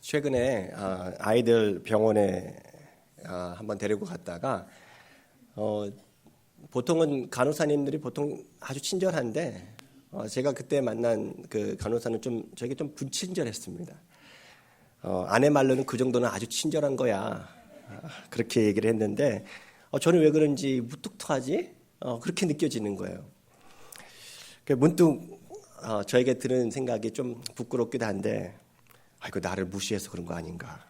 최근에 아이들 병원에 한번 데리고 갔다가 보통은 간호사님들이 보통 아주 친절한데 제가 그때 만난 그 간호사는 저에게 좀 불친절했습니다. 아내 말로는 그 정도는 아주 친절한 거야. 그렇게 얘기를 했는데 저는 왜 그런지 무뚝뚝하지? 그렇게 느껴지는 거예요. 문득 저에게 드는 생각이 좀 부끄럽기도 한데 이거 나를 무시해서 그런 거 아닌가,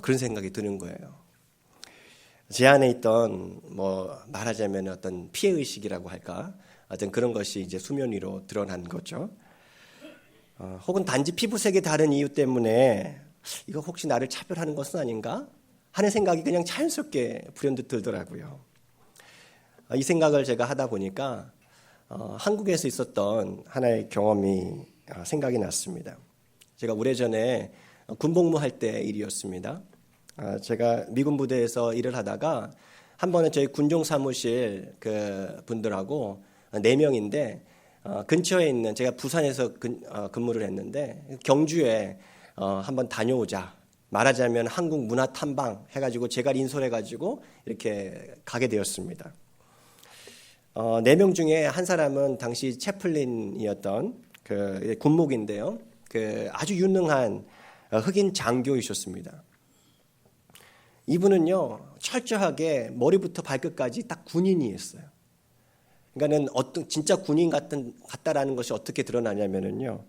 그런 생각이 드는 거예요. 제 안에 있던 말하자면 어떤 피해 의식이라고 할까, 어떤 그런 것이 이제 수면 위로 드러난 거죠. 혹은 단지 피부색이 다른 이유 때문에 이거 혹시 나를 차별하는 것은 아닌가 하는 생각이 그냥 자연스럽게 불현듯 들더라고요. 이 생각을 제가 하다 보니까 한국에서 있었던 하나의 경험이 생각이 났습니다. 제가 오래전에 군복무할 때 일이었습니다. 제가 미군 부대에서 일을 하다가 한 번은 저희 군종 사무실 그 분들하고 4명인데 근처에 있는, 제가 부산에서 근무를 했는데 경주에 한번 다녀오자, 말하자면 한국 문화 탐방 해가지고 제가 인솔해가지고 이렇게 가게 되었습니다. 4명 중에 한 사람은 당시 채플린이었던 그 군목인데요. 그 아주 유능한 흑인 장교이셨습니다. 이분은요, 철저하게 머리부터 발끝까지 딱 군인이었어요. 그러니까는 진짜 군인 같다라는 것이 어떻게 드러나냐면은요,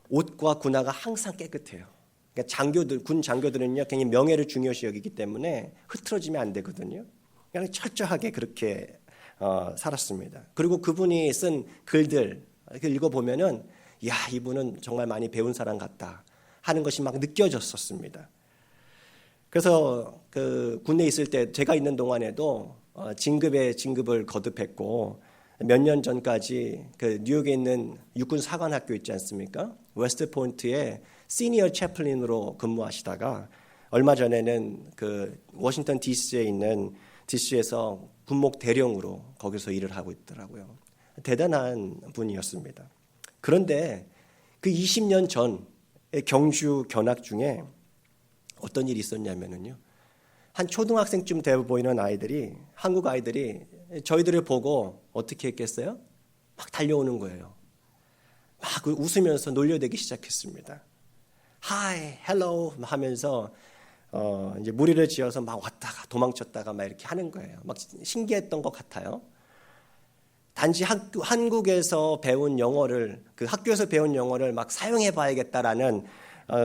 옷과 군화가 항상 깨끗해요. 그러니까 군 장교들은요, 굉장히 명예를 중요시 여기기 때문에 흐트러지면 안 되거든요. 그냥 철저하게 그렇게 살았습니다. 그리고 그분이 쓴 글들 읽어보면은, 야, 이분은 정말 많이 배운 사람 같다 하는 것이 막 느껴졌었습니다. 그래서 그 군대에 있을 때 제가 있는 동안에도 진급을 거듭했고, 몇 년 전까지 그 뉴욕에 있는 육군 사관학교 있지 않습니까? 웨스트 포인트에 시니어 채플린으로 근무하시다가 얼마 전에는 그 워싱턴 DC에 있는 DC에서 군목 대령으로 거기서 일을 하고 있더라고요. 대단한 분이었습니다. 그런데 그 20년 전의 경주 견학 중에 어떤 일이 있었냐면요, 한 초등학생쯤 돼 보이는 아이들이, 한국 아이들이 저희들을 보고 어떻게 했겠어요? 막 달려오는 거예요. 막 웃으면서 놀려대기 시작했습니다. Hi, hello 하면서 이제 무리를 지어서 막 왔다가 도망쳤다가 막 이렇게 하는 거예요. 막 신기했던 것 같아요. 단지 한국에서 배운 영어를, 그 학교에서 배운 영어를 막 사용해 봐야겠다라는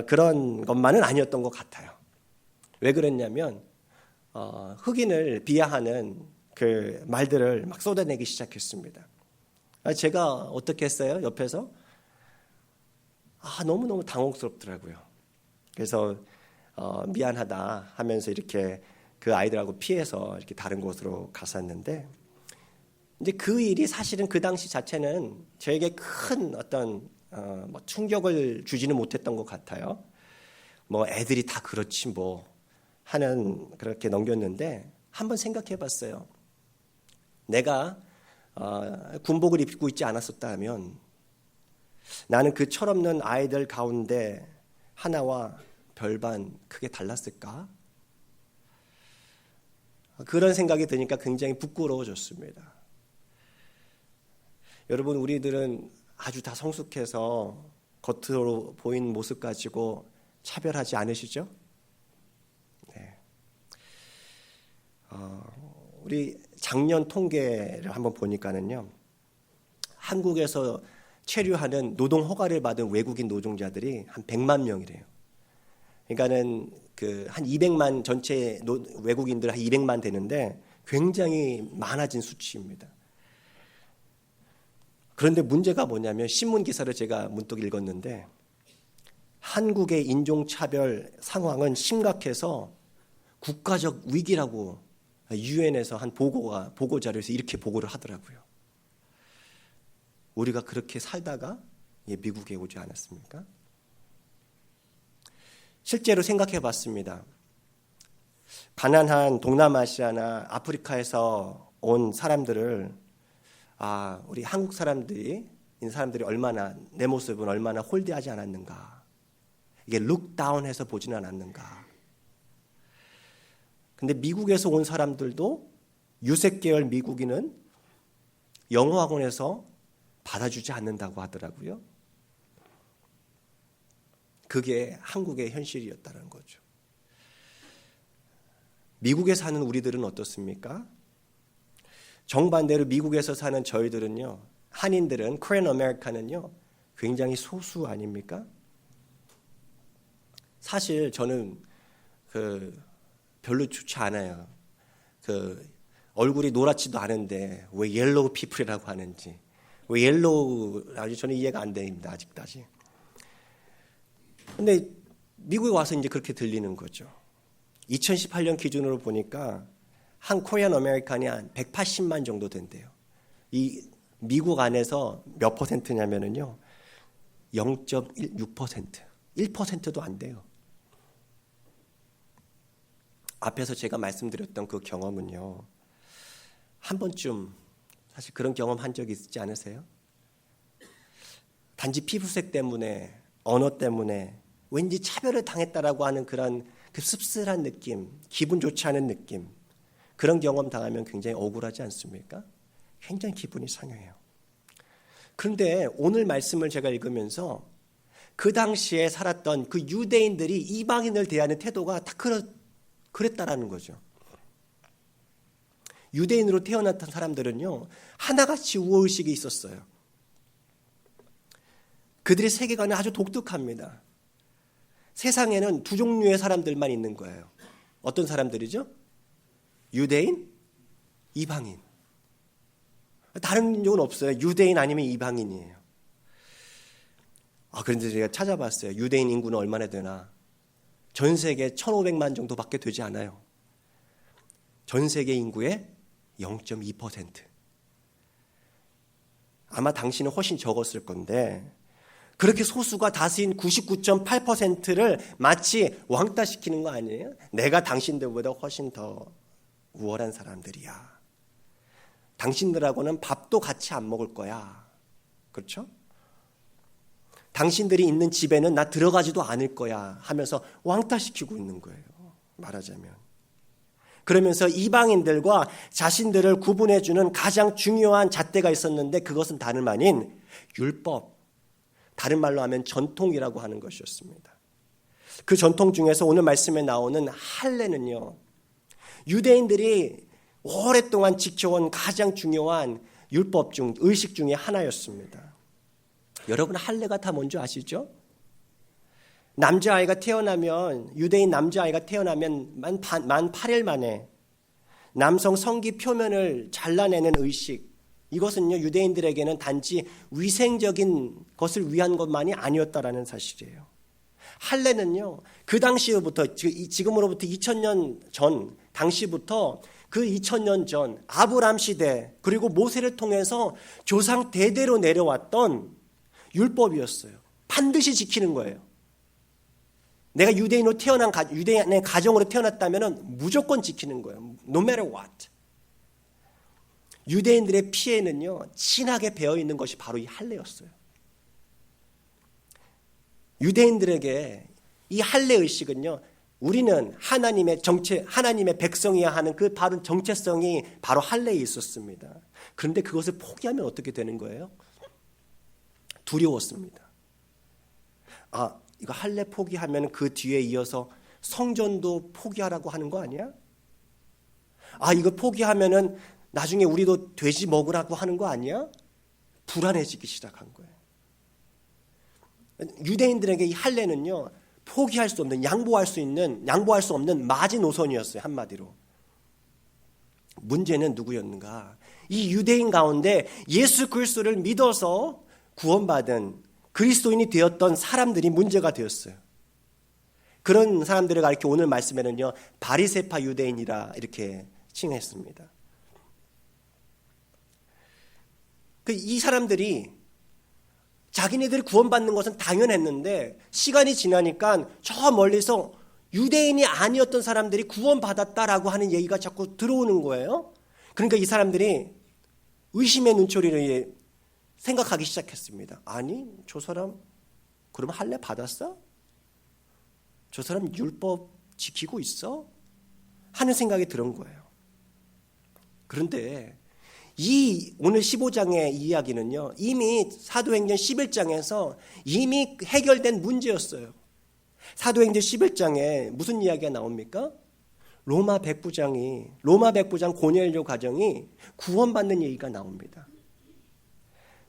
그런 것만은 아니었던 것 같아요. 왜 그랬냐면 흑인을 비하하는 그 말들을 막 쏟아내기 시작했습니다. 제가 어떻게 했어요? 옆에서 너무너무 당혹스럽더라고요. 그래서 미안하다 하면서 이렇게 그 아이들하고 피해서 이렇게 다른 곳으로 갔었는데, 이제 그 일이 사실은 그 당시 자체는 저에게 큰 어떤 충격을 주지는 못했던 것 같아요. 애들이 다 그렇지 하는, 그렇게 넘겼는데, 한번 생각해 봤어요. 내가 군복을 입고 있지 않았었다 하면 나는 그 철없는 아이들 가운데 하나와 별반 크게 달랐을까? 그런 생각이 드니까 굉장히 부끄러워졌습니다. 여러분, 우리들은 아주 다 성숙해서 겉으로 보이는 모습 가지고 차별하지 않으시죠? 네. 우리 작년 통계를 한번 보니까는요, 한국에서 체류하는 노동 허가를 받은 외국인 노동자들이 한 100만 명이래요. 그러니까는 한 200만, 전체 외국인들 한 200만 되는데 굉장히 많아진 수치입니다. 그런데 문제가 뭐냐면, 신문 기사를 제가 문득 읽었는데, 한국의 인종차별 상황은 심각해서 국가적 위기라고 유엔에서 한 보고 자료에서 이렇게 보고를 하더라고요. 우리가 그렇게 살다가 미국에 오지 않았습니까? 실제로 생각해 봤습니다. 가난한 동남아시아나 아프리카에서 온 사람들을 우리 한국 사람들이 얼마나, 내 모습은 얼마나 홀대하지 않았는가, 이게 룩다운해서 보지는 않았는가. 근데 미국에서 온 사람들도 유색 계열 미국인은 영어 학원에서 받아주지 않는다고 하더라고요. 그게 한국의 현실이었다는 거죠. 미국에 사는 우리들은 어떻습니까? 정반대로 미국에서 사는 저희들은요, 한인들은, 코리안 아메리칸은요, 굉장히 소수 아닙니까? 사실 저는 별로 좋지 않아요. 얼굴이 노랗지도 않은데 왜 옐로우 피플이라고 하는지, 왜 옐로우, 아주 저는 이해가 안 됩니다. 아직까지. 근데 미국에 와서 이제 그렇게 들리는 거죠. 2018년 기준으로 보니까 한 코리안 아메리칸이 한 180만 정도 된대요. 이 미국 안에서 몇 퍼센트냐면은요, 0.6%, 1%도 안 돼요. 앞에서 제가 말씀드렸던 그 경험은요, 한 번쯤 사실 그런 경험 한 적이 있지 않으세요? 단지 피부색 때문에, 언어 때문에 왠지 차별을 당했다라고 하는 그런 그 씁쓸한 느낌, 기분 좋지 않은 느낌, 그런 경험 당하면 굉장히 억울하지 않습니까? 굉장히 기분이 상해요. 그런데 오늘 말씀을 제가 읽으면서 그 당시에 살았던 그 유대인들이 이방인을 대하는 태도가 다 그랬다라는 거죠. 유대인으로 태어났던 사람들은요, 하나같이 우월의식이 있었어요. 그들의 세계관은 아주 독특합니다. 세상에는 두 종류의 사람들만 있는 거예요. 어떤 사람들이죠? 유대인, 이방인. 다른 종은 없어요. 유대인 아니면 이방인이에요. 그런데 제가 찾아봤어요. 유대인 인구는 얼마나 되나? 전 세계 1,500만 정도밖에 되지 않아요. 전 세계 인구의 0.2%. 아마 당신은 훨씬 적었을 건데, 그렇게 소수가 다수인 99.8%를 마치 왕따시키는 거 아니에요? 내가 당신들보다 훨씬 더 우월한 사람들이야. 당신들하고는 밥도 같이 안 먹을 거야. 그렇죠? 당신들이 있는 집에는 나 들어가지도 않을 거야 하면서 왕따시키고 있는 거예요. 말하자면. 그러면서 이방인들과 자신들을 구분해주는 가장 중요한 잣대가 있었는데 그것은 다름 아닌 율법, 다른 말로 하면 전통이라고 하는 것이었습니다. 그 전통 중에서 오늘 말씀에 나오는 할례는요, 유대인들이 오랫동안 지켜온 가장 중요한 율법 중, 의식 중에 하나였습니다. 여러분, 할례가 다 뭔지 아시죠? 남자아이가 태어나면, 유대인 남자아이가 태어나면 만 8일 만에 남성 성기 표면을 잘라내는 의식, 이것은요, 유대인들에게는 단지 위생적인 것을 위한 것만이 아니었다라는 사실이에요. 할례는요, 그 당시부터, 지금으로부터 2000년 전, 당시부터 그 2000년 전, 아브람 시대, 그리고 모세를 통해서 조상 대대로 내려왔던 율법이었어요. 반드시 지키는 거예요. 내가 유대인으로 유대인의 가정으로 태어났다면 무조건 지키는 거예요. No matter what. 유대인들의 피에는요, 진하게 배어 있는 것이 바로 이 할례였어요. 유대인들에게 이 할례 의식은요, 우리는 하나님의 백성이야 하는 그 바로 정체성이 바로 할례에 있었습니다. 그런데 그것을 포기하면 어떻게 되는 거예요? 두려웠습니다. 이거 할례 포기하면 그 뒤에 이어서 성전도 포기하라고 하는 거 아니야? 이거 포기하면은 나중에 우리도 돼지 먹으라고 하는 거 아니야? 불안해지기 시작한 거예요. 유대인들에게 이 할례는요, 포기할 수 없는, 양보할 수 없는 마지노선이었어요. 한마디로. 문제는 누구였는가? 이 유대인 가운데 예수 그리스도를 믿어서 구원받은 그리스도인이 되었던 사람들이 문제가 되었어요. 그런 사람들을 가리켜 오늘 말씀에는요, 바리새파 유대인이라 이렇게 칭했습니다. 이 사람들이 자기네들이 구원받는 것은 당연했는데 시간이 지나니까 저 멀리서 유대인이 아니었던 사람들이 구원받았다라고 하는 얘기가 자꾸 들어오는 거예요. 그러니까 이 사람들이 의심의 눈초리를 생각하기 시작했습니다. 아니, 저 사람 그럼 할례 받았어? 저 사람 율법 지키고 있어? 하는 생각이 들은 거예요. 그런데 이 오늘 15장의 이야기는요, 이미 사도행전 11장에서 이미 해결된 문제였어요. 사도행전 11장에 무슨 이야기가 나옵니까? 로마 백부장 고넬료 가정이 구원받는 얘기가 나옵니다.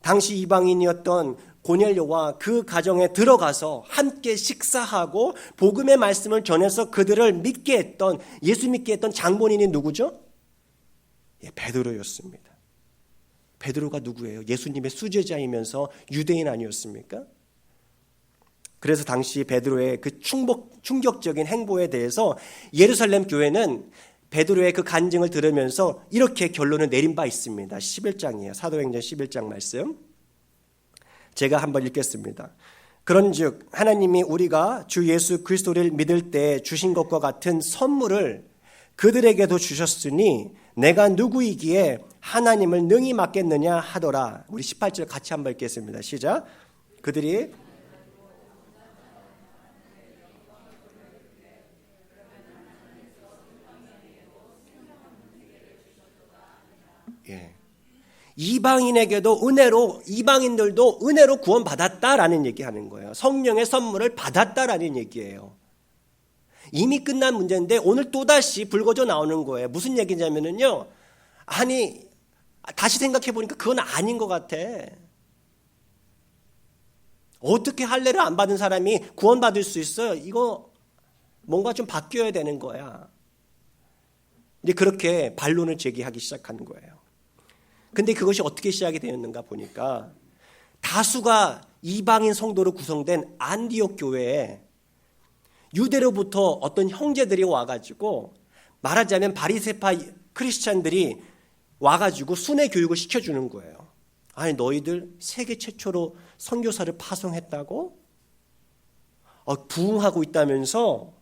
당시 이방인이었던 고넬료와 그 가정에 들어가서 함께 식사하고 복음의 말씀을 전해서 그들을 믿게 했던, 예수 믿게 했던 장본인이 누구죠? 베드로였습니다. 베드로가 누구예요? 예수님의 수제자이면서 유대인 아니었습니까? 그래서 당시 베드로의 그 충격적인 행보에 대해서 예루살렘 교회는 베드로의 그 간증을 들으면서 이렇게 결론을 내린 바 있습니다. 11장이에요. 사도행전 11장 말씀. 제가 한번 읽겠습니다. 그런즉 하나님이 우리가 주 예수 그리스도를 믿을 때 주신 것과 같은 선물을 그들에게도 주셨으니 내가 누구이기에 하나님을 능히 맡겠느냐 하더라. 우리 18절 같이 한번 읽겠습니다. 시작. 그들이 이방인에게도 이방인들도 은혜로 구원받았다라는 얘기하는 거예요. 성령의 선물을 받았다라는 얘기예요. 이미 끝난 문제인데 오늘 또다시 불거져 나오는 거예요. 무슨 얘기냐면요. 아니, 다시 생각해 보니까 그건 아닌 것 같아. 어떻게 할례를 안 받은 사람이 구원받을 수 있어요? 이거 뭔가 좀 바뀌어야 되는 거야. 이제 그렇게 반론을 제기하기 시작한 거예요. 근데 그것이 어떻게 시작이 되었는가 보니까 다수가 이방인 성도로 구성된 안디옥 교회에 유대로부터 어떤 형제들이 와가지고, 말하자면 바리새파 크리스찬들이 와가지고 순회 교육을 시켜주는 거예요. 아니, 너희들 세계 최초로 선교사를 파송했다고? 부흥하고 있다면서?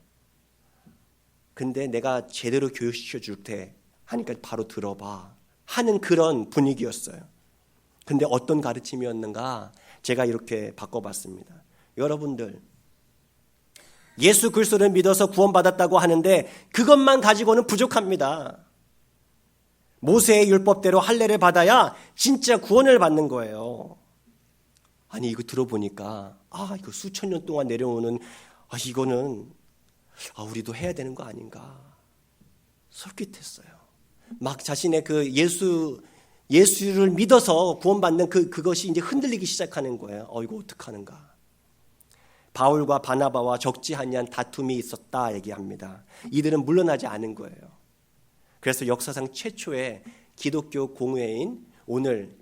근데 내가 제대로 교육시켜 줄 테 하니까 바로 들어봐 하는 그런 분위기였어요. 근데 어떤 가르침이었는가? 제가 이렇게 바꿔봤습니다. 여러분들, 예수 그리스도를 믿어서 구원받았다고 하는데 그것만 가지고는 부족합니다. 모세의 율법대로 할례를 받아야 진짜 구원을 받는 거예요. 아니, 이거 들어보니까 이거 수천 년 동안 내려오는 이거는 우리도 해야 되는 거 아닌가 솔깃했어요. 막 자신의 그 예수를 믿어서 구원받는 그것이 이제 흔들리기 시작하는 거예요. 이거 어떡하는가. 바울과 바나바와 적지 아니한 다툼이 있었다 얘기합니다. 이들은 물러나지 않은 거예요. 그래서 역사상 최초의 기독교 공회인 오늘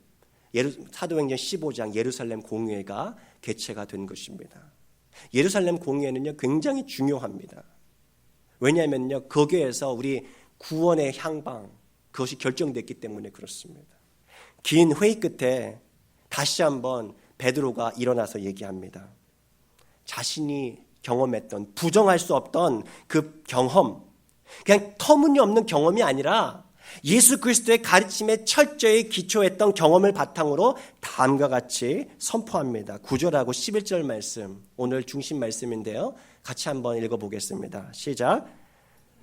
사도행전 15장 예루살렘 공회가 개최가 된 것입니다. 예루살렘 공회는요 굉장히 중요합니다. 왜냐하면요 거기에서 우리 구원의 향방 그것이 결정됐기 때문에 그렇습니다. 긴 회의 끝에 다시 한번 베드로가 일어나서 얘기합니다. 자신이 경험했던 부정할 수 없던 그 경험, 그냥 터무니없는 경험이 아니라 예수 그리스도의 가르침에 철저히 기초했던 경험을 바탕으로 다음과 같이 선포합니다. 9절하고 11절 말씀, 오늘 중심 말씀인데요. 같이 한번 읽어보겠습니다. 시작.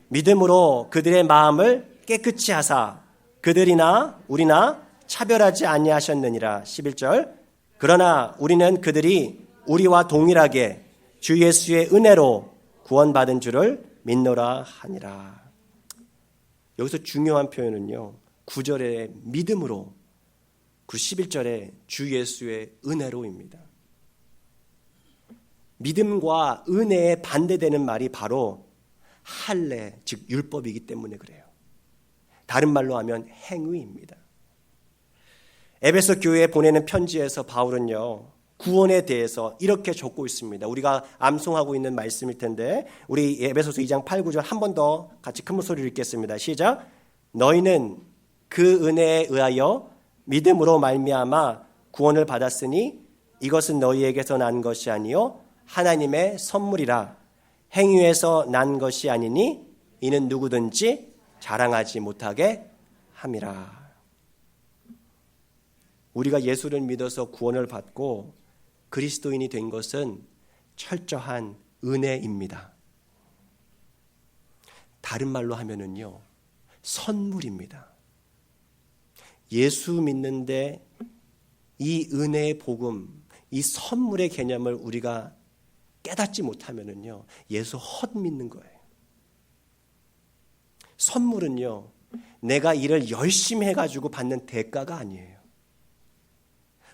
믿음으로 그들의 마음을 깨끗이 하사 그들이나 우리나 차별하지 아니하셨느니라. 11절. 그러나 우리는 그들이 우리와 동일하게 주 예수의 은혜로 구원받은 줄을 믿노라 하니라. 여기서 중요한 표현은요 9절의 믿음으로, 11절의 주 예수의 은혜로입니다. 믿음과 은혜에 반대되는 말이 바로 할례, 즉 율법이기 때문에 그래요. 다른 말로 하면 행위입니다. 에베소 교회에 보내는 편지에서 바울은요 구원에 대해서 이렇게 적고 있습니다. 우리가 암송하고 있는 말씀일 텐데 우리 에베소서 2장 8, 9절 한 번 더 같이 큰 목소리로 읽겠습니다. 시작. 너희는 그 은혜에 의하여 믿음으로 말미암아 구원을 받았으니 이것은 너희에게서 난 것이 아니요 하나님의 선물이라. 행위에서 난 것이 아니니 이는 누구든지 자랑하지 못하게 함이라. 우리가 예수를 믿어서 구원을 받고 그리스도인이 된 것은 철저한 은혜입니다. 다른 말로 하면은요, 선물입니다. 예수 믿는데 이 은혜의 복음, 이 선물의 개념을 우리가 깨닫지 못하면은요, 예수 헛 믿는 거예요. 선물은요, 내가 일을 열심히 해가지고 받는 대가가 아니에요.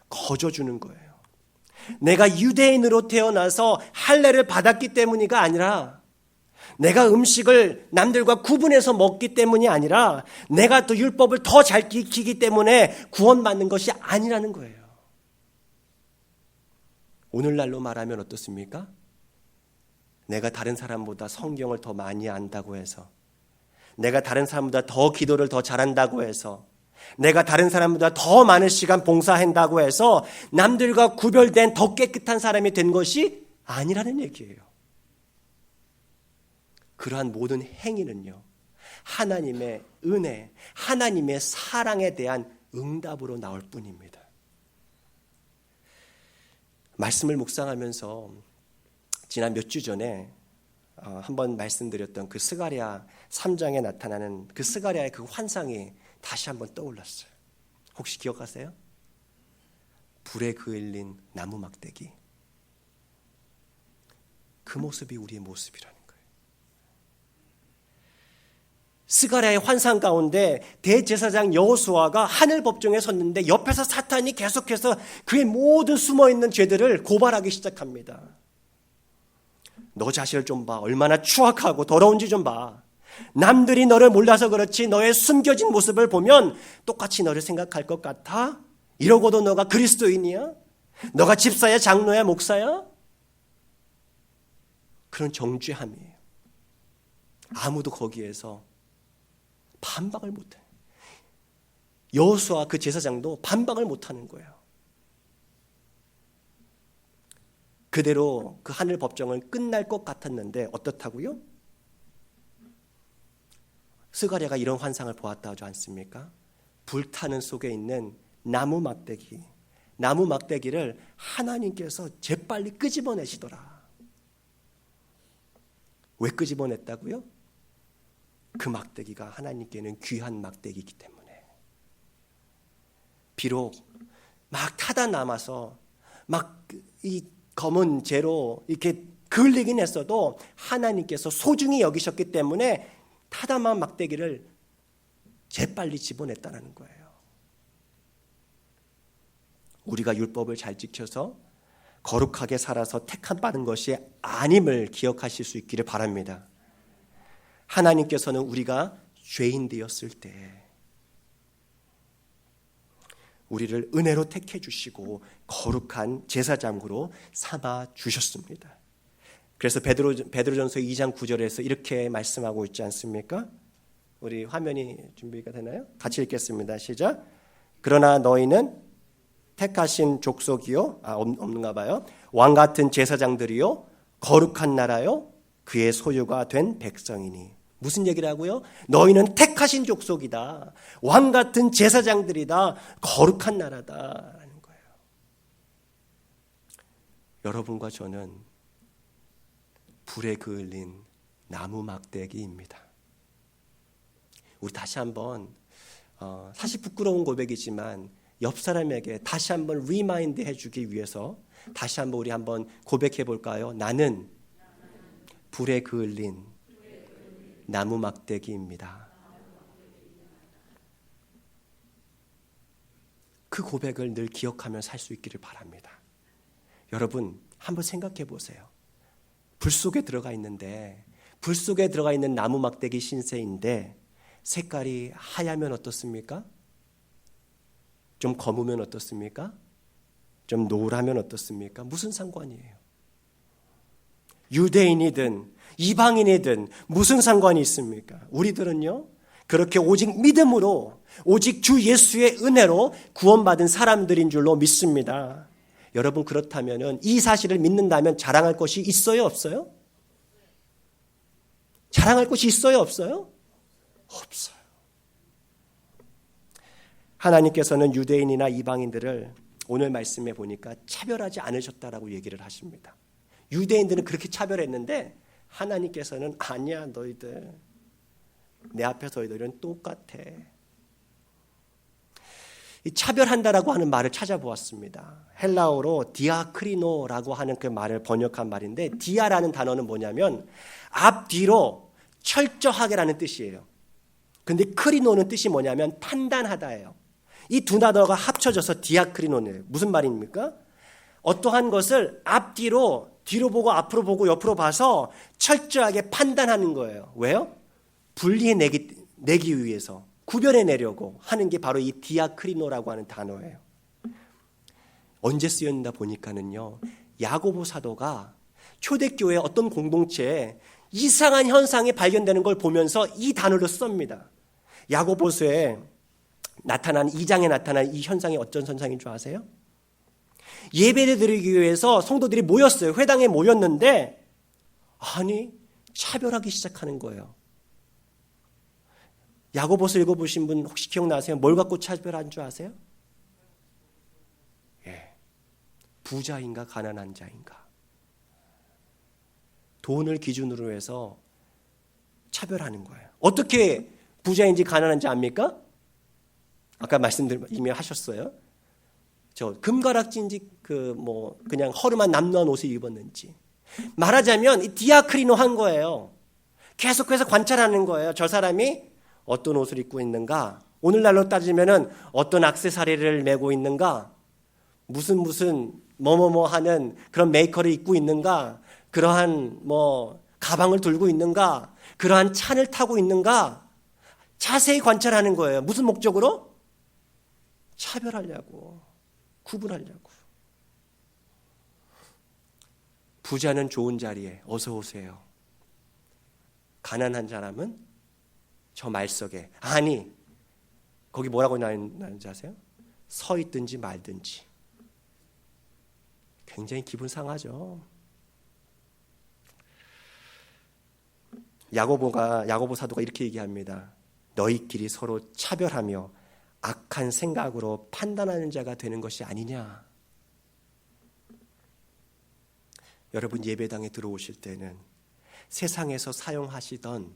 거저 주는 거예요. 내가 유대인으로 태어나서 할례를 받았기 때문이가 아니라, 내가 음식을 남들과 구분해서 먹기 때문이 아니라, 내가 또 율법을 더 잘 지키기 때문에 구원받는 것이 아니라는 거예요. 오늘날로 말하면 어떻습니까? 내가 다른 사람보다 성경을 더 많이 안다고 해서, 내가 다른 사람보다 더 기도를 더 잘한다고 해서, 내가 다른 사람보다 더 많은 시간 봉사한다고 해서 남들과 구별된 더 깨끗한 사람이 된 것이 아니라는 얘기예요. 그러한 모든 행위는요, 하나님의 은혜, 하나님의 사랑에 대한 응답으로 나올 뿐입니다. 말씀을 묵상하면서 지난 몇 주 전에 한번 말씀드렸던 그 스가랴 3장에 나타나는 그 스가랴의 그 환상이 다시 한번 떠올랐어요. 혹시 기억하세요? 불에 그을린 나무 막대기. 그 모습이 우리의 모습이라는 거예요. 스가랴의 환상 가운데 대제사장 여호수아가 하늘 법정에 섰는데 옆에서 사탄이 계속해서 그의 모든 숨어있는 죄들을 고발하기 시작합니다. 너 자신을 좀 봐. 얼마나 추악하고 더러운지 좀 봐. 남들이 너를 몰라서 그렇지 너의 숨겨진 모습을 보면 똑같이 너를 생각할 것 같아? 이러고도 너가 그리스도인이야? 너가 집사야, 장로야, 목사야? 그런 정죄함이에요. 아무도 거기에서 반박을 못해. 여호수아 그 제사장도 반박을 못하는 거예요. 그대로 그 하늘 법정은 끝날 것 같았는데 어떻다고요? 스가랴가 이런 환상을 보았다 하지 않습니까? 불타는 속에 있는 나무 막대기를 하나님께서 재빨리 끄집어내시더라. 왜 끄집어냈다고요? 그 막대기가 하나님께는 귀한 막대기이기 때문에. 비록 막 타다 남아서 막 이 검은 재로 이렇게 그을리긴 했어도 하나님께서 소중히 여기셨기 때문에 타다만 막대기를 재빨리 집어냈다는 거예요. 우리가 율법을 잘 지켜서 거룩하게 살아서 택함 받은 것이 아님을 기억하실 수 있기를 바랍니다. 하나님께서는 우리가 죄인 되었을 때 우리를 은혜로 택해 주시고 거룩한 제사장으로 삼아 주셨습니다. 그래서 베드로전서 2장 9절에서 이렇게 말씀하고 있지 않습니까? 우리 화면이 준비가 되나요? 같이 읽겠습니다. 시작. 그러나 너희는 택하신 족속이요, 없는가 봐요. 왕 같은 제사장들이요, 거룩한 나라요, 그의 소유가 된 백성이니. 무슨 얘기를 하고요? 너희는 택하신 족속이다. 왕 같은 제사장들이다. 거룩한 나라다라는 거예요. 여러분과 저는 불에 그을린 나무 막대기입니다. 우리 다시 한번 사실 부끄러운 고백이지만 옆 사람에게 다시 한번 리마인드 해주기 위해서 다시 한번 우리 한번 고백해 볼까요? 나는 불에 그을린 나무 막대기입니다. 그 고백을 늘 기억하며 살 수 있기를 바랍니다. 여러분 한번 생각해 보세요. 불 속에 들어가 있는데, 불 속에 들어가 있는 나무 막대기 신세인데 색깔이 하얗면 어떻습니까? 좀 검으면 어떻습니까? 좀 노랗면 어떻습니까? 무슨 상관이에요? 유대인이든 이방인이든 무슨 상관이 있습니까? 우리들은요, 그렇게 오직 믿음으로, 오직 주 예수의 은혜로 구원받은 사람들인 줄로 믿습니다. 여러분 그렇다면 이 사실을 믿는다면 자랑할 것이 있어요, 없어요? 자랑할 것이 있어요, 없어요? 없어요. 하나님께서는 유대인이나 이방인들을 오늘 말씀해 보니까 차별하지 않으셨다라고 얘기를 하십니다. 유대인들은 그렇게 차별했는데 하나님께서는 아니야, 너희들 내 앞에서 너희들은 똑같아. 이 차별한다라고 하는 말을 찾아보았습니다. 헬라어로 디아크리노라고 하는 그 말을 번역한 말인데, 디아라는 단어는 뭐냐면 앞뒤로 철저하게라는 뜻이에요. 근데 크리노는 뜻이 뭐냐면 판단하다예요. 이 두 단어가 합쳐져서 디아크리노네요. 무슨 말입니까? 어떠한 것을 앞뒤로, 뒤로 보고 앞으로 보고 옆으로 봐서 철저하게 판단하는 거예요. 왜요? 분리해내기 위해서, 구별해내려고 하는 게 바로 이 디아크리노라고 하는 단어예요. 언제 쓰였나 보니까는요, 야고보 사도가 초대교회 어떤 공동체에 이상한 현상이 발견되는 걸 보면서 이 단어를 씁니다. 야고보서에 나타난, 2장에 나타난 이 현상이 어떤 현상인 줄 아세요? 예배를 드리기 위해서 성도들이 모였어요. 회당에 모였는데, 아니, 차별하기 시작하는 거예요. 야고보서 읽어보신 분 혹시 기억나세요? 뭘 갖고 차별한 줄 아세요? 예, 부자인가 가난한 자인가. 돈을 기준으로 해서 차별하는 거예요. 어떻게 부자인지 가난한지 압니까? 아까 이미 하셨어요. 저 금가락지인지 그냥 허름한 남루한 옷을 입었는지. 말하자면 이 디아크리노 한 거예요. 계속해서 관찰하는 거예요. 저 사람이 어떤 옷을 입고 있는가? 오늘날로 따지면은 어떤 액세서리를 메고 있는가? 무슨 뭐뭐뭐 하는 그런 메이커를 입고 있는가? 그러한 가방을 들고 있는가? 그러한 차를 타고 있는가? 자세히 관찰하는 거예요. 무슨 목적으로? 차별하려고, 구분하려고. 부자는 좋은 자리에 어서 오세요. 가난한 사람은 저 말석에, 아니, 거기 뭐라고 나는지 아세요? 서 있든지 말든지. 굉장히 기분 상하죠. 야고보 사도가 이렇게 얘기합니다. 너희끼리 서로 차별하며 악한 생각으로 판단하는 자가 되는 것이 아니냐. 여러분, 예배당에 들어오실 때는 세상에서 사용하시던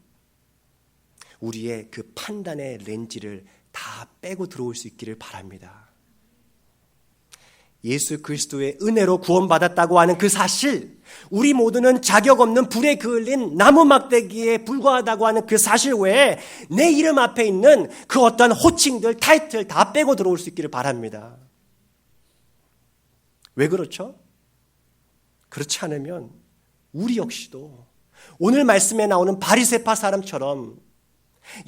우리의 그 판단의 렌즈를 다 빼고 들어올 수 있기를 바랍니다. 예수 그리스도의 은혜로 구원받았다고 하는 그 사실, 우리 모두는 자격 없는 불에 그을린 나무 막대기에 불과하다고 하는 그 사실 외에 내 이름 앞에 있는 그 어떠한 호칭들, 타이틀 다 빼고 들어올 수 있기를 바랍니다. 왜 그렇죠? 그렇지 않으면 우리 역시도 오늘 말씀에 나오는 바리새파 사람처럼,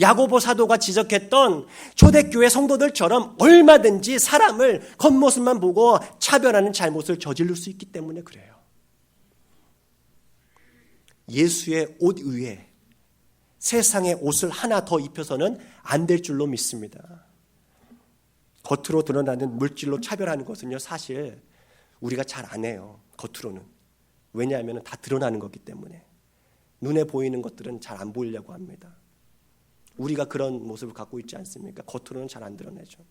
야고보 사도가 지적했던 초대교회 성도들처럼 얼마든지 사람을 겉모습만 보고 차별하는 잘못을 저지를 수 있기 때문에 그래요. 예수의 옷 위에 세상의 옷을 하나 더 입혀서는 안 될 줄로 믿습니다. 겉으로 드러나는 물질로 차별하는 것은요, 사실 우리가 잘 안 해요. 겉으로는. 왜냐하면 다 드러나는 거기 때문에. 눈에 보이는 것들은 잘 안 보이려고 합니다. 우리가 그런 모습을 갖고 있지 않습니까? 겉으로는 잘 안 드러내죠.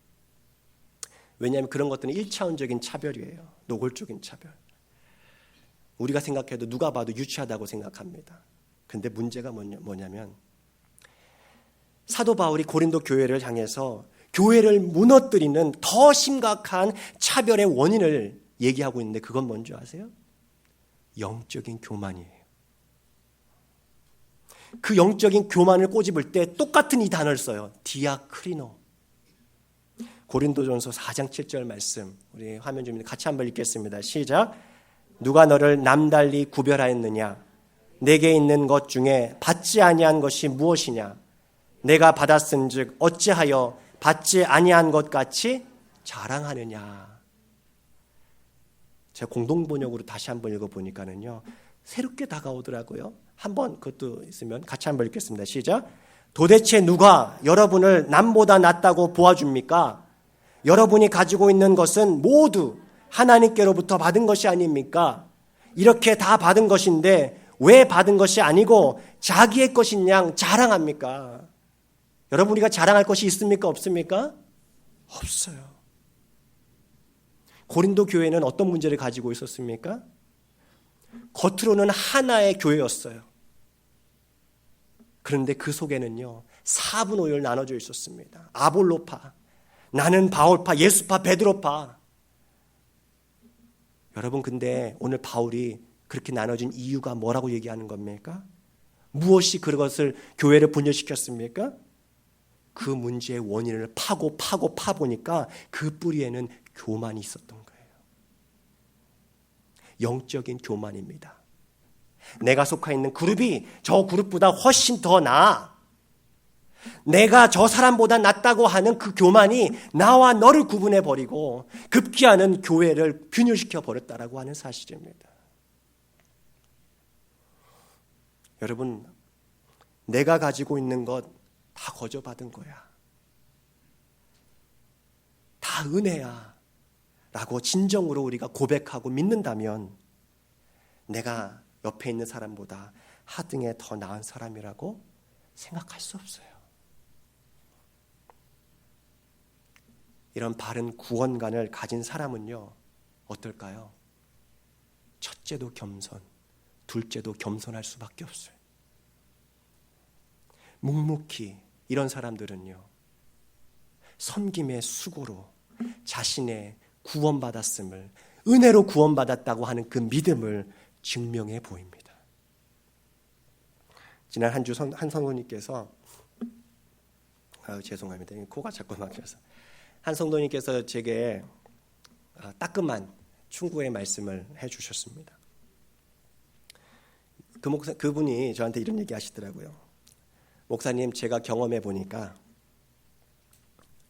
왜냐하면 그런 것들은 1차원적인 차별이에요. 노골적인 차별. 우리가 생각해도 누가 봐도 유치하다고 생각합니다. 근데 문제가 뭐냐면 사도 바울이 고린도 교회를 향해서 교회를 무너뜨리는 더 심각한 차별의 원인을 얘기하고 있는데, 그건 뭔지 아세요? 영적인 교만이에요. 그 영적인 교만을 꼬집을 때 똑같은 이 단어를 써요. 디아크리노. 고린도전서 4장 7절 말씀, 우리 화면 좀 같이 한번 읽겠습니다. 시작. 누가 너를 남달리 구별하였느냐? 내게 있는 것 중에 받지 아니한 것이 무엇이냐? 내가 받았은즉 어찌하여 받지 아니한 것 같이 자랑하느냐? 제가 공동번역으로 다시 한번 읽어보니까는요, 새롭게 다가오더라고요. 한번 그것도 있으면 같이 한번 읽겠습니다. 시작. 도대체 누가 여러분을 남보다 낫다고 보아줍니까? 여러분이 가지고 있는 것은 모두 하나님께로부터 받은 것이 아닙니까? 이렇게 다 받은 것인데 왜 받은 것이 아니고 자기의 것인 양 자랑합니까? 여러분, 우리가 자랑할 것이 있습니까? 없습니까? 없어요. 고린도 교회는 어떤 문제를 가지고 있었습니까? 겉으로는 하나의 교회였어요. 그런데 그 속에는요, 4분 5열 나눠져 있었습니다. 아볼로파, 나는 바울파, 예수파, 베드로파. 여러분, 근데 오늘 바울이 그렇게 나눠진 이유가 뭐라고 얘기하는 겁니까? 무엇이 그것을 교회를 분열시켰습니까? 그 문제의 원인을 파보니까 그 뿌리에는 교만이 있었던 거예요. 영적인 교만입니다. 내가 속해 있는 그룹이 저 그룹보다 훨씬 더 나아. 내가 저 사람보다 낫다고 하는 그 교만이 나와 너를 구분해버리고 급기야는 교회를 균열시켜버렸다라고 하는 사실입니다. 여러분, 내가 가지고 있는 것 다 거저받은 거야. 다 은혜야. 라고 진정으로 우리가 고백하고 믿는다면 내가 옆에 있는 사람보다 하등에 더 나은 사람이라고 생각할 수 없어요. 이런 바른 구원관을 가진 사람은요, 어떨까요? 첫째도 겸손, 둘째도 겸손할 수밖에 없어요. 묵묵히 이런 사람들은요, 섬김의 수고로 자신의 구원받았음을, 은혜로 구원받았다고 하는 그 믿음을 증명해 보입니다. 지난 한 주 한 성도님께서, 죄송합니다. 코가 자꾸 막혀서. 한 성도님께서 제게 따끔한 충고의 말씀을 해주셨습니다. 그분이 저한테 이런 얘기 하시더라고요. 목사님, 제가 경험해 보니까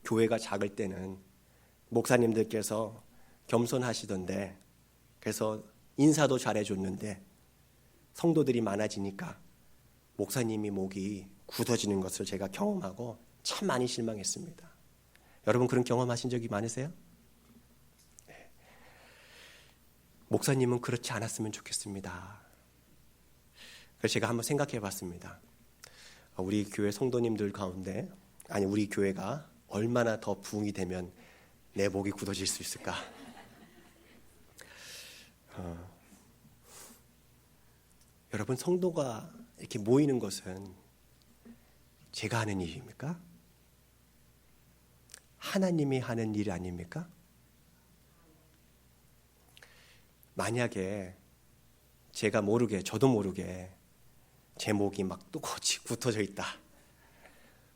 교회가 작을 때는 목사님들께서 겸손하시던데, 그래서 인사도 잘해줬는데 성도들이 많아지니까 목사님이 목이 굳어지는 것을 제가 경험하고 참 많이 실망했습니다. 여러분, 그런 경험하신 적이 많으세요? 네. 목사님은 그렇지 않았으면 좋겠습니다. 그래서 제가 한번 생각해 봤습니다. 우리 교회 성도님들 가운데, 아니 우리 교회가 얼마나 더 부흥이 되면 내 목이 굳어질 수 있을까? 여러분, 성도가 이렇게 모이는 것은 제가 하는 일입니까? 하나님이 하는 일 아닙니까? 만약에 제가 모르게, 저도 모르게 제 목이 막 또렷이 굳어져 있다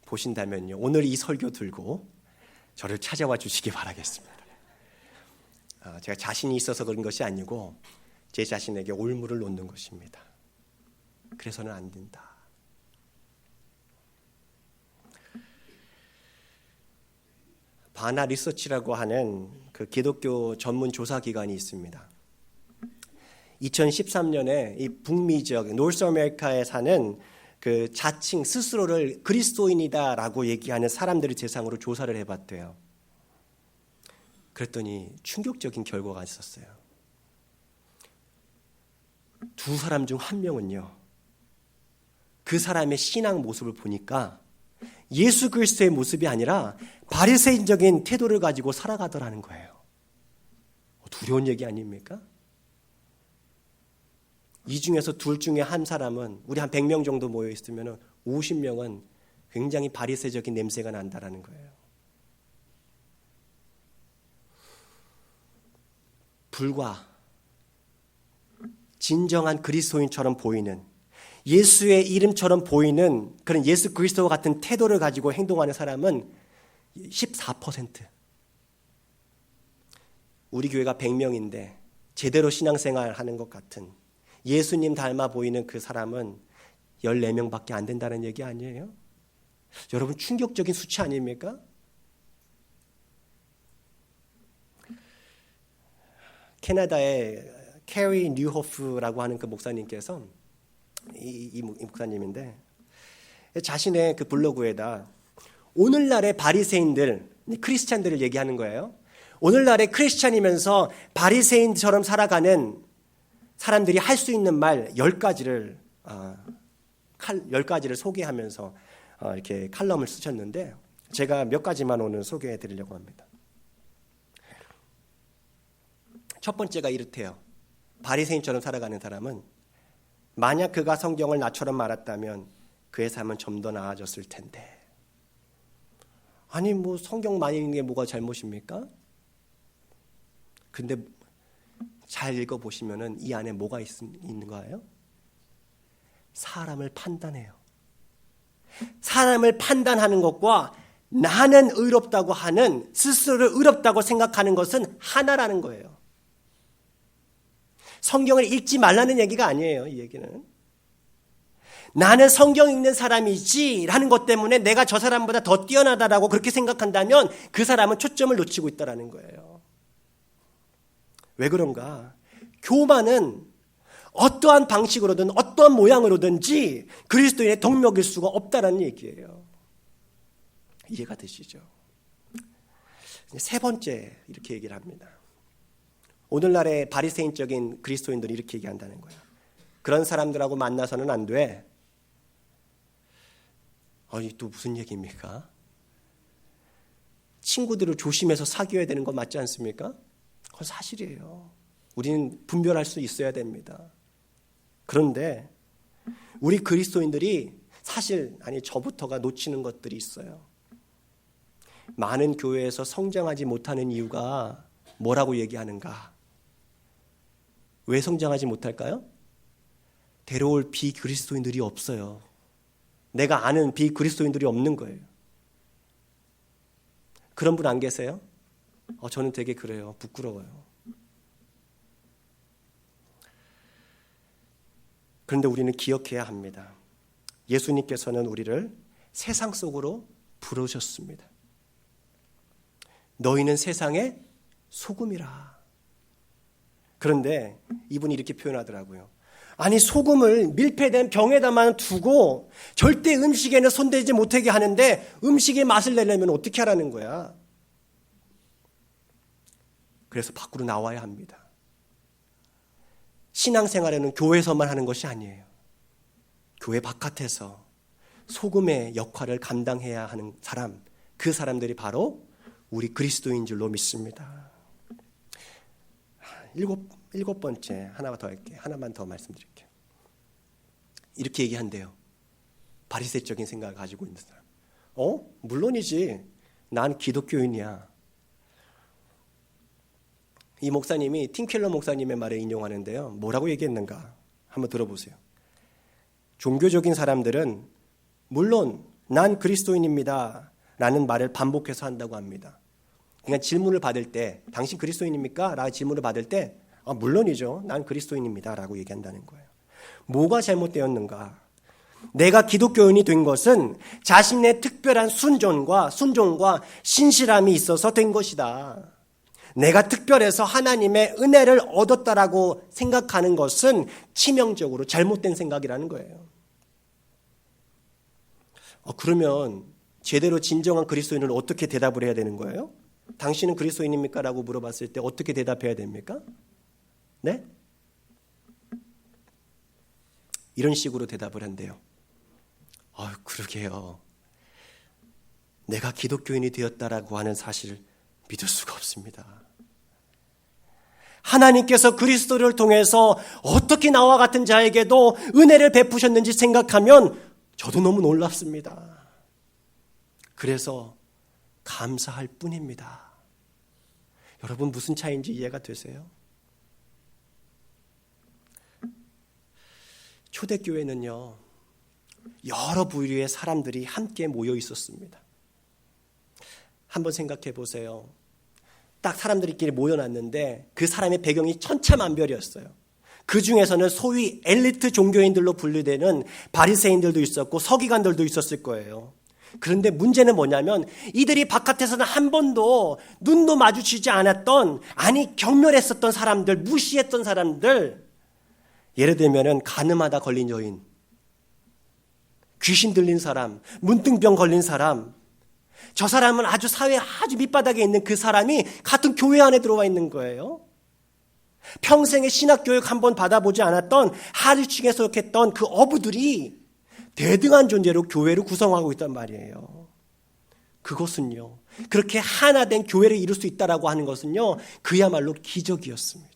보신다면요, 오늘 이 설교 들고 저를 찾아와 주시기 바라겠습니다. 제가 자신이 있어서 그런 것이 아니고 제 자신에게 올무를 놓는 것입니다. 그래서는 안 된다. 바나 리서치라고 하는 그 기독교 전문 조사 기관이 있습니다. 2013년에 이 북미 지역 노스 아메리카에 사는 그 자칭 스스로를 그리스도인이다라고 얘기하는 사람들을 대상으로 조사를 해봤대요. 그랬더니 충격적인 결과가 있었어요. 두 사람 중 한 명은요, 그 사람의 신앙 모습을 보니까 예수 그리스도의 모습이 아니라 바리새인적인 태도를 가지고 살아가더라는 거예요. 두려운 얘기 아닙니까? 이 중에서 둘 중에 한 사람은, 우리 한 100명 정도 모여 있으면 50명은 굉장히 바리새적인 냄새가 난다라는 거예요. 불과 진정한 그리스도인처럼 보이는, 예수의 이름처럼 보이는 그런 예수 그리스도와 같은 태도를 가지고 행동하는 사람은 14%. 우리 교회가 100명인데 제대로 신앙생활 하는 것 같은 예수님 닮아 보이는 그 사람은 14명밖에 안 된다는 얘기 아니에요? 여러분, 충격적인 수치 아닙니까? 캐나다의 캐리 뉴호프라고 하는 그 목사님께서, 이 목사님인데, 자신의 그 블로그에다 오늘날의 바리새인들, 크리스찬들을 얘기하는 거예요. 오늘날의 크리스찬이면서 바리새인처럼 살아가는 사람들이 할 수 있는 말 10가지를 소개하면서 이렇게 칼럼을 쓰셨는데, 제가 몇 가지만 오늘 소개해 드리려고 합니다. 첫 번째가 이렇대요. 바리새인처럼 살아가는 사람은 만약 그가 성경을 나처럼 말았다면 그의 삶은 좀 더 나아졌을 텐데. 아니 뭐 성경 많이 읽는 게 뭐가 잘못입니까? 근데 잘 읽어보시면은 이 안에 뭐가 있는 거예요? 사람을 판단해요. 사람을 판단하는 것과 나는 의롭다고 하는, 스스로를 의롭다고 생각하는 것은 하나라는 거예요. 성경을 읽지 말라는 얘기가 아니에요. 이 얘기는 나는 성경 읽는 사람이지 라는 것 때문에 내가 저 사람보다 더 뛰어나다라고 그렇게 생각한다면 그 사람은 초점을 놓치고 있다는 거예요. 왜 그런가? 교만은 어떠한 방식으로든 어떠한 모양으로든지 그리스도인의 덕목일 수가 없다는 얘기예요. 이해가 되시죠? 세 번째 이렇게 얘기를 합니다. 오늘날의 바리새인적인 그리스도인들이 이렇게 얘기한다는 거예요. 그런 사람들하고 만나서는 안 돼. 아니 또 무슨 얘기입니까? 친구들을 조심해서 사귀어야 되는 거 맞지 않습니까? 그건 사실이에요. 우리는 분별할 수 있어야 됩니다. 그런데 우리 그리스도인들이 사실 저부터가 놓치는 것들이 있어요. 많은 교회에서 성장하지 못하는 이유가 뭐라고 얘기하는가? 왜 성장하지 못할까요? 데려올 비그리스도인들이 없어요. 내가 아는 비그리스도인들이 없는 거예요. 그런 분 안 계세요? 저는 되게 그래요. 부끄러워요. 그런데 우리는 기억해야 합니다. 예수님께서는 우리를 세상 속으로 부르셨습니다. 너희는 세상의 소금이라. 그런데 이분이 이렇게 표현하더라고요. 아니 소금을 밀폐된 병에다만 두고 절대 음식에는 손대지 못하게 하는데 음식의 맛을 내려면 어떻게 하라는 거야? 그래서 밖으로 나와야 합니다. 신앙생활에는 교회에서만 하는 것이 아니에요. 교회 바깥에서 소금의 역할을 감당해야 하는 사람, 그 사람들이 바로 우리 그리스도인 줄로 믿습니다. 일곱 번째 하나만 더 할게요. 하나만 더 말씀드릴게요. 이렇게 얘기한대요. 바리새적인 생각을 가지고 있는 사람. 물론이지. 난 기독교인이야. 이 목사님이 팀켈러 목사님의 말을 인용하는데요. 뭐라고 얘기했는가? 한번 들어보세요. 종교적인 사람들은 물론 난 그리스도인입니다 라는 말을 반복해서 한다고 합니다. 그냥 질문을 받을 때 당신 그리스도인입니까? 라고 질문을 받을 때 물론이죠. 난 그리스도인입니다 라고 얘기한다는 거예요. 뭐가 잘못되었는가? 내가 기독교인이 된 것은 자신의 특별한 순종과 신실함이 있어서 된 것이다. 내가 특별해서 하나님의 은혜를 얻었다라고 생각하는 것은 치명적으로 잘못된 생각이라는 거예요. 그러면 제대로 진정한 그리스도인은 어떻게 대답을 해야 되는 거예요? 당신은 그리스도인입니까? 라고 물어봤을 때 어떻게 대답해야 됩니까? 네? 이런 식으로 대답을 한대요. 그러게요. 내가 기독교인이 되었다라고 하는 사실을 믿을 수가 없습니다. 하나님께서 그리스도를 통해서 어떻게 나와 같은 자에게도 은혜를 베푸셨는지 생각하면 저도 너무 놀랍습니다. 그래서 감사할 뿐입니다. 여러분 무슨 차이인지 이해가 되세요? 초대교회는요, 여러 부류의 사람들이 함께 모여 있었습니다. 한번 생각해 보세요. 딱 사람들끼리 모여놨는데 그 사람의 배경이 천차만별이었어요. 그 중에서는 소위 엘리트 종교인들로 분류되는 바리새인들도 있었고 서기관들도 있었을 거예요. 그런데 문제는 뭐냐면 이들이 바깥에서는 한 번도 눈도 마주치지 않았던, 경멸했었던 사람들, 무시했던 사람들, 예를 들면 가늠하다 걸린 여인, 귀신 들린 사람, 문둥병 걸린 사람, 저 사람은 사회 아주 밑바닥에 있는 그 사람이 같은 교회 안에 들어와 있는 거예요. 평생에 신학교육 한번 받아보지 않았던 하류층에 속했던 그 어부들이 대등한 존재로 교회를 구성하고 있단 말이에요. 그것은요, 그렇게 하나된 교회를 이룰 수 있다라고 하는 것은요, 그야말로 기적이었습니다.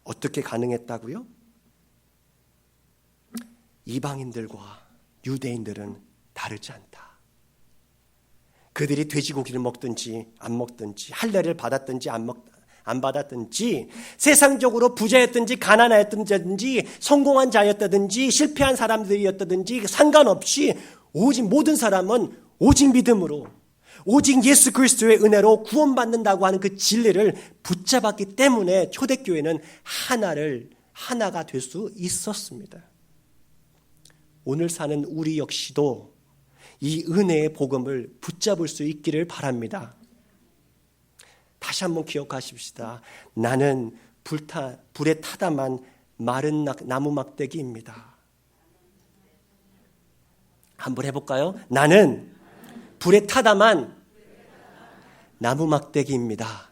어떻게 가능했다고요? 이방인들과 유대인들은 다르지 않다. 그들이 돼지고기를 먹든지 안 먹든지, 할례를 받았든지 안 받았든지, 세상적으로 부자였든지 가난하였든지, 성공한 자였다든지 실패한 사람들이었다든지 상관없이 오직 모든 사람은 오직 믿음으로, 오직 예수 그리스도의 은혜로 구원받는다고 하는 그 진리를 붙잡았기 때문에 초대교회는 하나가 될 수 있었습니다. 오늘 사는 우리 역시도 이 은혜의 복음을 붙잡을 수 있기를 바랍니다. 다시 한번 기억하십시다. 나는 불에 타다만 마른 나무 막대기입니다. 한번 해볼까요? 나는 불에 타다만 나무 막대기입니다.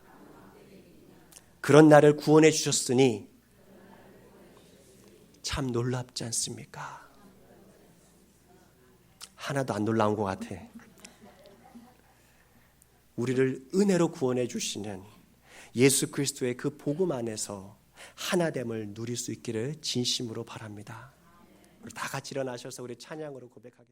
그런 나를 구원해 주셨으니 참 놀랍지 않습니까? 하나도 안 놀라운 것 같아. 우리를 은혜로 구원해 주시는 예수 그리스도의 그 복음 안에서 하나됨을 누릴 수 있기를 진심으로 바랍니다. 다 같이 일어나셔서 우리 찬양으로 고백하겠습니다.